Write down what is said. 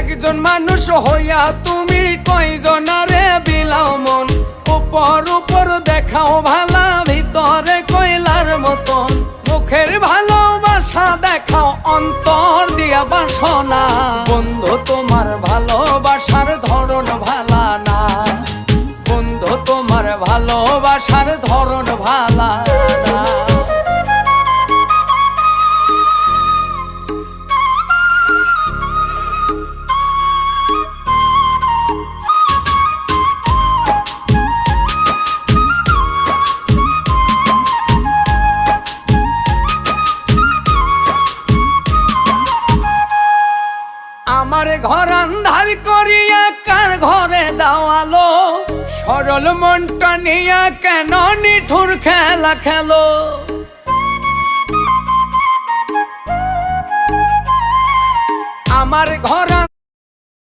একজন মানুষ হইয়া তুমি কয়জনারে বিলাও মন, উপর উপর দেখাও ভালা, ভিতরে কয়লার মতন। মুখের ভালোবাসা দেখাও, অন্তর দিয়া বাসনা। বন্ধু তোমার ভালোবাসার ধরন ভালা না, বন্ধু তোমার ভালোবাসার ধরন ভালা না। আমার ঘর আন্ধার করিয়া কার ঘরে দাওয়ালো, সরল মনটা নিয়া কেন নিঠুর খেলা খেলো। আমার ঘর